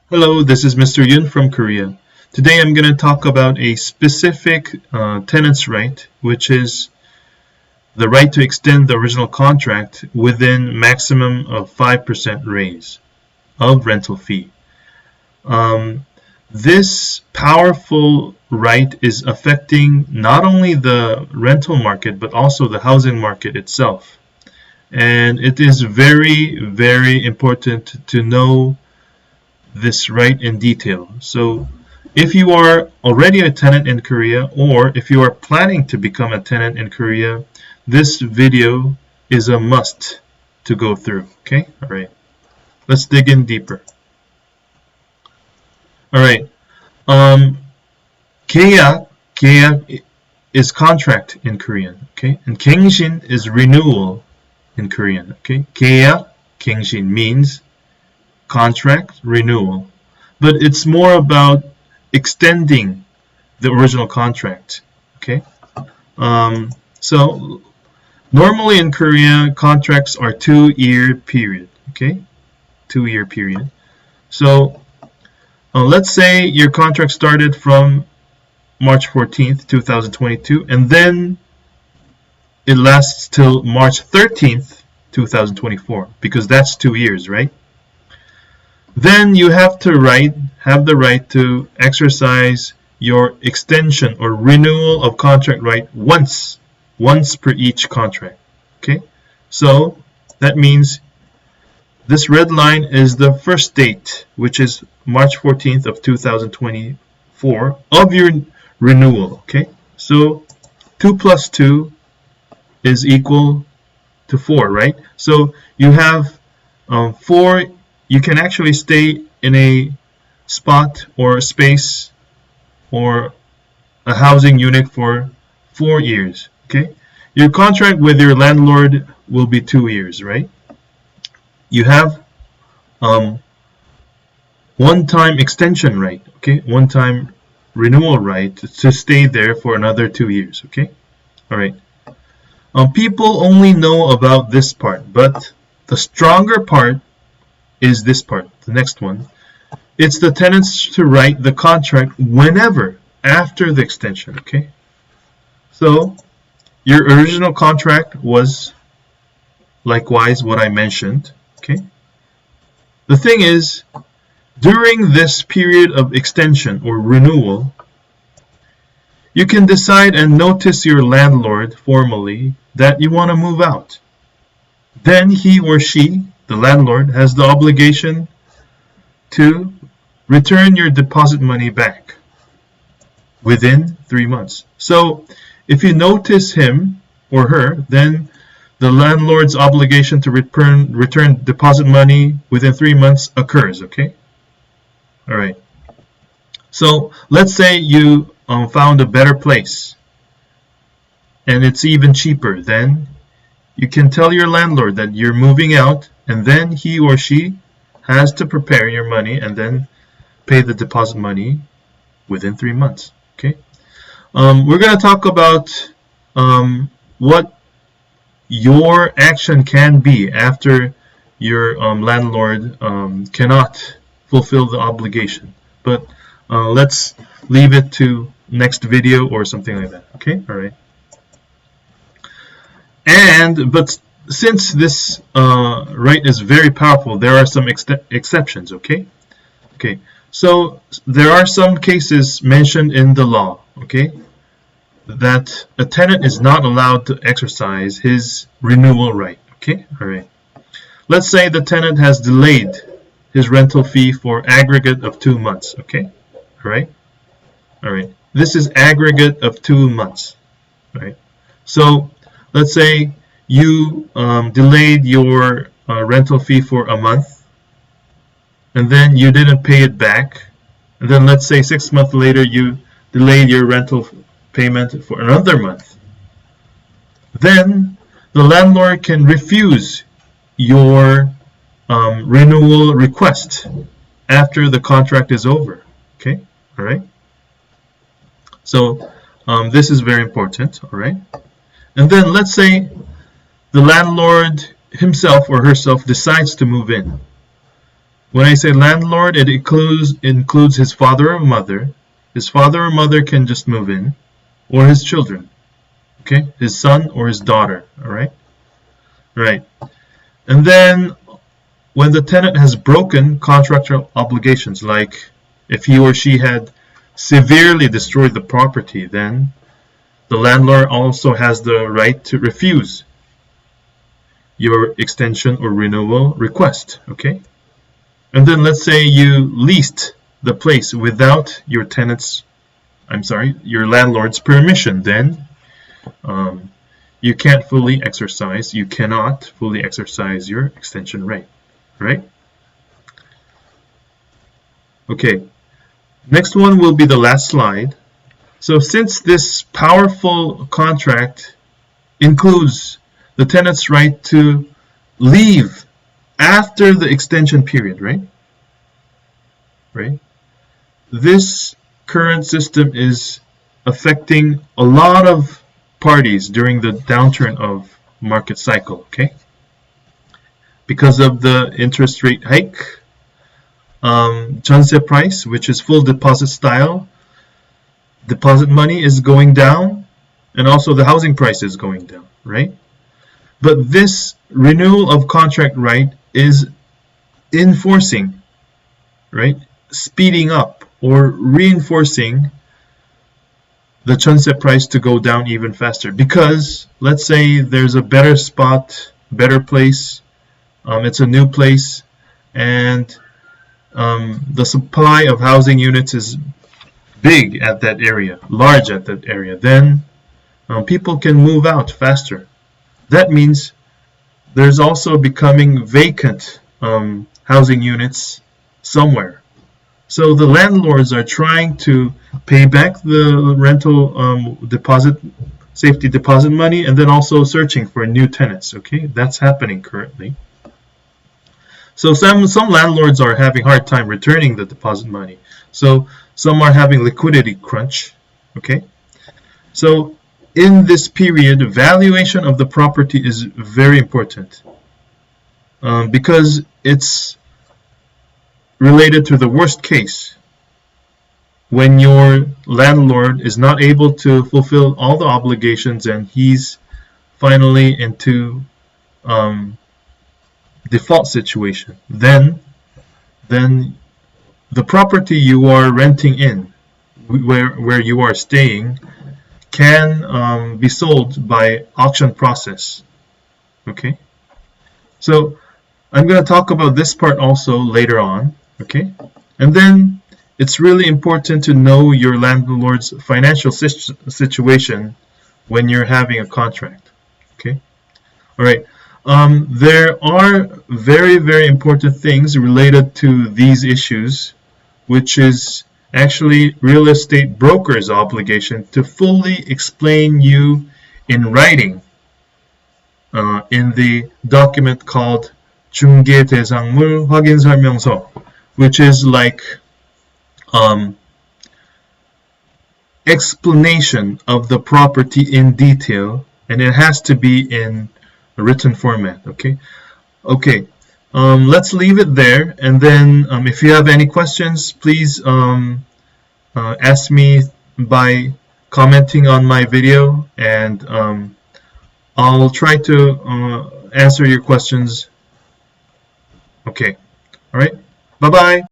Hello, this is Mr. Yun from Korea. Today I'm going to talk about a specific tenant's right, which is the right to extend the original contract within maximum of 5% raise of rental fee. This powerful right is affecting not only the rental market but also the housing market itself. And it is very, very important to know this right in detail. So if you are already a tenant in Korea, or if you are planning to become a tenant in Korea, this video is a must to go through. Okay, all right, let's dig in deeper. All right, 계약 is contract in Korean. Okay, and 갱신 is renewal in Korean. Okay, 계약, 갱신 means contract renewal, but it's more about extending the original contract. Okay, so normally in Korea contracts are 2-year period. Okay, 2-year period. So let's say your contract started from March 14th 2022 and then it lasts till March 13th 2024 because that's 2 years, right? Then you have the right to exercise your extension or renewal of contract right once per each contract. Okay, so that means this red line is the first date, which is March 14th of 2024 of your renewal. Okay, so 2 plus 2 is equal to 4, right? So you have 4. You can actually stay in a spot or a space or a housing unit for 4 years. Okay, your contract with your landlord will be 2 years, right? You have one-time extension right. Okay, one-time renewal right to stay there for another 2 years. Okay, all right. People only know about this part, but the stronger part is this part, the next one. It's the tenants to write the contract whenever after the extension. Okay, so your original contract was likewise what I mentioned. Okay, the thing is, during this period of extension or renewal, you can decide and notice your landlord formally that you want to move out. Then he or she, the landlord, has the obligation to return your deposit money back within 3 months. So if you notice him or her, then the landlord's obligation to return deposit money within 3 months occurs. Okay, all right. So let's say you found a better place and it's even cheaper. Then you can tell your landlord that you're moving out, and then he or she has to prepare your money and then pay the deposit money within 3 months. Okay, we're going to talk about what your action can be after your landlord cannot fulfill the obligation, but let's leave it to next video or something like that. Okay, all right. But since this right is very powerful, there are some exceptions. Okay, so there are some cases mentioned in the law, okay, that a tenant is not allowed to exercise his renewal right. Okay, all right. Let's say the tenant has delayed his rental fee for aggregate of 2 months. Okay, all right. This is aggregate of 2 months. All right. So let's say you delayed your rental fee for a month, and then you didn't pay it back, and then let's say 6 months later you delayed your rental payment for another month. Then the landlord can refuse your renewal request after the contract is over. Okay, all right. So this is very important. All right. And then let's say the landlord himself or herself decides to move in. When I say landlord, it includes his father or mother. His father or mother can just move in, or his children. Okay, his son or his daughter. All right, right. And then when the tenant has broken contractual obligations, like if he or she had severely destroyed the property, then the landlord also has the right to refuse your extension or renewal request. Okay, and then let's say you leased the place without your your landlord's permission. Then you cannot fully exercise your extension right? Okay, next one will be the last slide. So since this powerful contract includes the tenant's right to leave after the extension period, right? This current system is affecting a lot of parties during the downturn of market cycle, okay? Because of the interest rate hike, Jeon-se price, which is full deposit style, deposit money is going down, and also the housing price is going down, right? But this renewal of contract right is enforcing, right? Speeding up or reinforcing the Jeon-se price to go down even faster. Because let's say there's a better spot, better place, it's a new place, and the supply of housing units is big at that area, large at that area, then people can move out faster. That means there's also becoming vacant housing units somewhere. So the landlords are trying to pay back the rental safety deposit money, and then also searching for new tenants. Okay, that's happening currently. So some landlords are having a hard time returning the deposit money. So some are having liquidity crunch. Okay, so in this period, valuation of the property is very important because it's related to the worst case, when your landlord is not able to fulfill all the obligations and he's finally into default situation. Then the property you are renting in, where you are staying, can be sold by auction process. Okay, so I'm going to talk about this part also later on. Okay, and then it's really important to know your landlord's financial situation when you're having a contract. Okay, all right. There are very, very important things related to these issues, which is actually real estate broker's obligation to fully explain you in writing in the document called 중개 대상물 확인 설명서, which is like explanation of the property in detail, and it has to be in a written format. Okay, let's leave it there, and then if you have any questions, please ask me by commenting on my video, and I'll try to answer your questions. Okay, all right, bye bye.